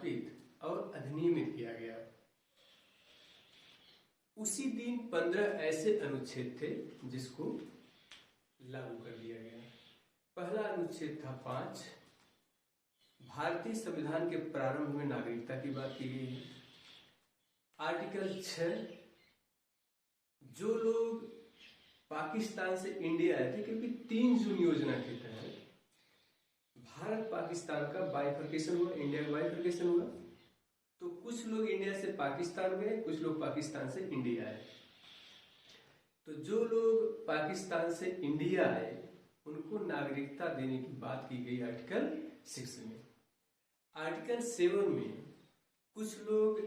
स्थापित और अधिनियमित किया गया। उसी दिन 15 ऐसे अनुच्छेद थे जिसको लागू कर दिया गया। पहला अनुच्छेद था 5, भारतीय संविधान के प्रारंभ में नागरिकता की बात की गई है। आर्टिकल 6, जो लोग पाकिस्तान से इंडिया आए थे, क्योंकि 3 जून योजना के तहत भारत पाकिस्तान का बाइफर्केशन हुआ, इंडिया का बाइफर्केशन हुआ, तो कुछ लोग इंडिया से पाकिस्तान गए, कुछ लोग पाकिस्तान से इंडिया आए। तो जो लोग पाकिस्तान से इंडिया आए उनको नागरिकता देने की बात की गई आर्टिकल 6 में। आर्टिकल 7 में कुछ लोग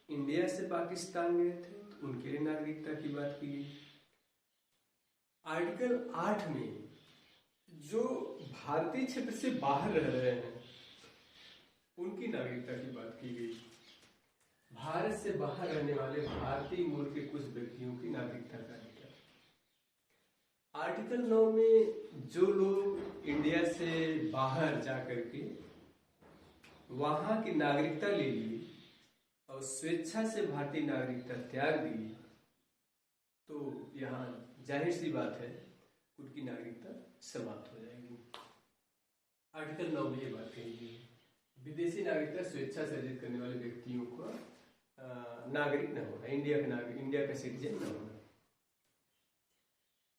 इंडिया से पाकिस्तान गए थे तो उनके लिए नागरिकता की बात की गई। आर्टिकल 8 में जो भारतीय क्षेत्र से बाहर रह रहे हैं उनकी नागरिकता की बात की गई। भारत से बाहर रहने वाले भारतीय मूल के कुछ व्यक्तियों की नागरिकता का अधिकार। आर्टिकल 9 में जो लोग इंडिया से बाहर जाकर के वहां की नागरिकता ले ली और स्वेच्छा से भारतीय नागरिकता त्याग दी, तो यहाँ जाहिर सी बात है उनकी नागरिकता समाप्त हो जाएगी। आर्टिकल 9 में ये बात कही गई है, विदेशी नागरिकता स्वेच्छा से अर्जित करने वाले व्यक्तियों को नागरिक न होना, इंडिया का नागरिक, इंडिया का सिटीजन न होना।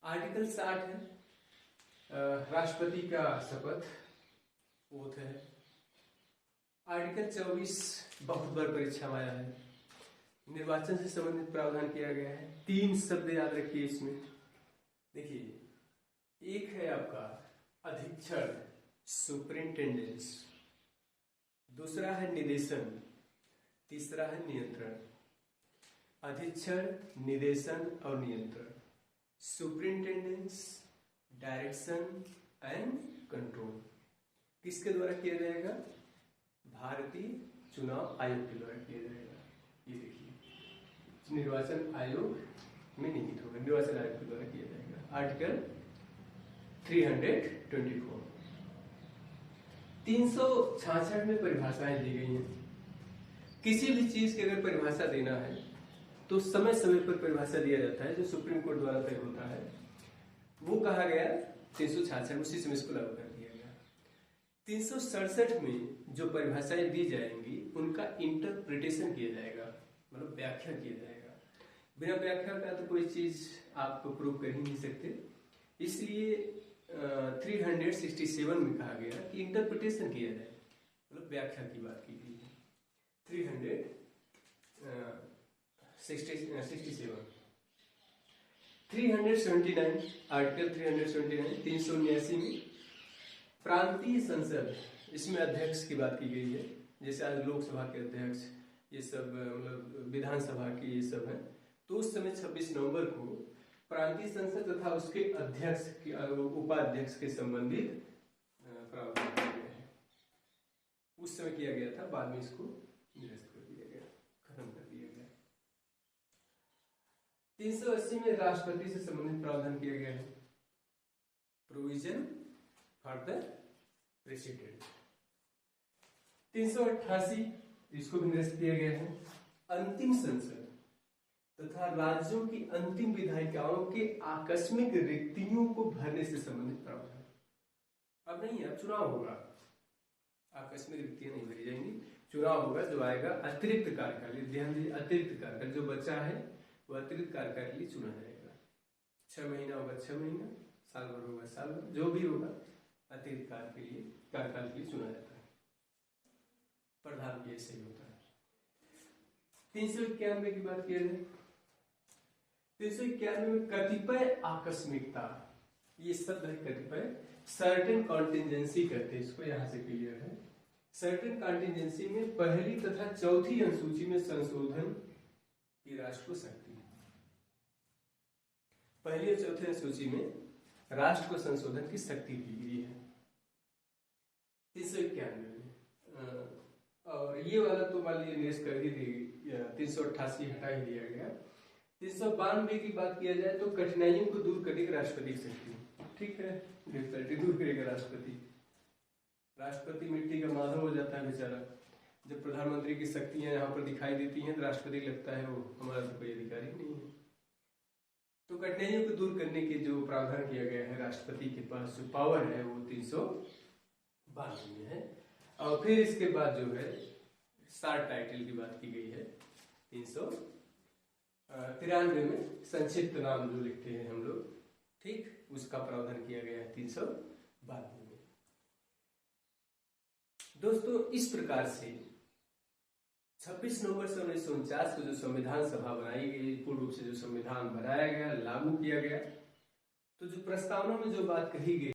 आर्टिकल 60 है राष्ट्रपति का शपथ, ओथ है। आर्टिकल 24 बहुत बार परीक्षा में आया है, निर्वाचन से संबंधित प्रावधान किया गया है। 3 शब्द याद रखिए इसमें। देखिए, एक है आपका अधीक्षण, सुपरिंटेंडेंस, दूसरा है निदेशन, तीसरा है नियंत्रण। अधीक्षण, निदेशन और नियंत्रण, सुपरिंटेंडेंस, डायरेक्शन एंड कंट्रोल किसके द्वारा किया जाएगा? भारतीय चुनाव आयोग के द्वारा किया जाएगा। ये देखिए, निर्वाचन आयोग में निहित होगा, निर्वाचन आयोग के द्वारा किया जाएगा। आर्टिकल 324, 366 में परिभाषाएं दी गई हैं। किसी भी चीज की अगर परिभाषा देना है तो समय समय पर परिभाषा दिया जाता है, जो सुप्रीम कोर्ट द्वारा तय होता है। वो कहा गया 366, उसी समय इसको लागू कर दिया गया। 367 में जो परिभाषाएं दी जाएंगी उनका इंटरप्रिटेशन किया जाएगा, मतलब व्याख्या किया जाएगा। बिना व्याख्या का तो कोई चीज आप प्रूव कर ही नहीं सकते। इसलिए 367 में कहा गया कि इंटरप्रिटेशन किया जाए, मतलब व्याख्या की बात की गई है। 379 आर्टिकल 379 379 में प्रांतीय संसद, इसमें अध्यक्ष की बात की गई है। जैसे आज लोकसभा के अध्यक्ष, ये सब मतलब विधानसभा के ये सब है, तो उस समय 26 नवंबर को प्रांतीय संसद तथा उसके अध्यक्ष की उपाध्यक्ष के संबंधित प्रावधान किए गए हैं। उस समय किया गया था, बाद में इसको निरस्त कर दिया गया, खत्म कर दिया गया। 380 में राष्ट्रपति से संबंधित प्रावधान किया गया है, प्रोविजन फॉर द प्रेसिडेंट। 388 इसको भी निरस्त किया गया है, अंतिम संसद तथा राज्यों की अंतिम विधायिकाओं के आकस्मिक रिक्तियों को भरने से संबंधित प्रावधान। अब नहीं, अब चुनाव होगा, आकस्मिक रिक्तियां नहीं भरी जाएंगी, चुनाव होगा। जो आएगा अतिरिक्त कार्यकाल, ध्यान दीजिए, अतिरिक्त कार्यकाल जो बचा है वो अतिरिक्त कार्यकाल के लिए चुना जाएगा। 6 महीना होगा 6 महीना, साल भर होगा साल भर, जो भी होगा अतिरिक्त कार्यकाल के लिए चुना जाता है। प्रधान भी ऐसे ही होता है। 391 की बात किया जाए, 391 में कतिपय आकस्मिकता, ये शब्द है कतिपय, सर्टेन कॉन्टिजेंसी कहते हैं इसको, यहां से क्लियर है। सर्टेन कॉन्टिजेंसी में पहली तथा चौथी अनुसूची में संशोधन की राष्ट्र को शक्ति है। पहली और चौथी अनुसूची में राष्ट्र को संशोधन की शक्ति दी गई है 391 में। और ये वाला तो मान लीजिए निरस्त कर ही दी, 388 हटा ही दिया गया। 392 की बात किया जाए तो कठिनाइयों को दूर करने की राष्ट्रपति की शक्ति, ठीक है, डिफिकल्टी दूर करेगा राष्ट्रपति। राष्ट्रपति मिट्टी का माधव हो जाता है बेचारा, जब प्रधानमंत्री प्रधानमंत्री की शक्तियां यहाँ पर दिखाई देती हैं, तो राष्ट्रपति लगता है वो हमारा तो कोई अधिकार ही नहीं है। तो कठिनाइयों को दूर करने के जो प्रावधान किया गया है, राष्ट्रपति के पास जो पावर है वो 392 में है। और फिर इसके बाद जो है शार्ट टाइटल की बात की गई है 393 में, संक्षिप्त नाम जो लिखते हैं हम लोग, ठीक, उसका प्रावधान किया गया है 392 में। दोस्तों इस प्रकार से 26 नवंबर से 1949 को जो संविधान सभा बनाई गई, पूर्ण रूप से जो संविधान बनाया गया, लागू किया गया, तो जो प्रस्तावना में जो बात कही गई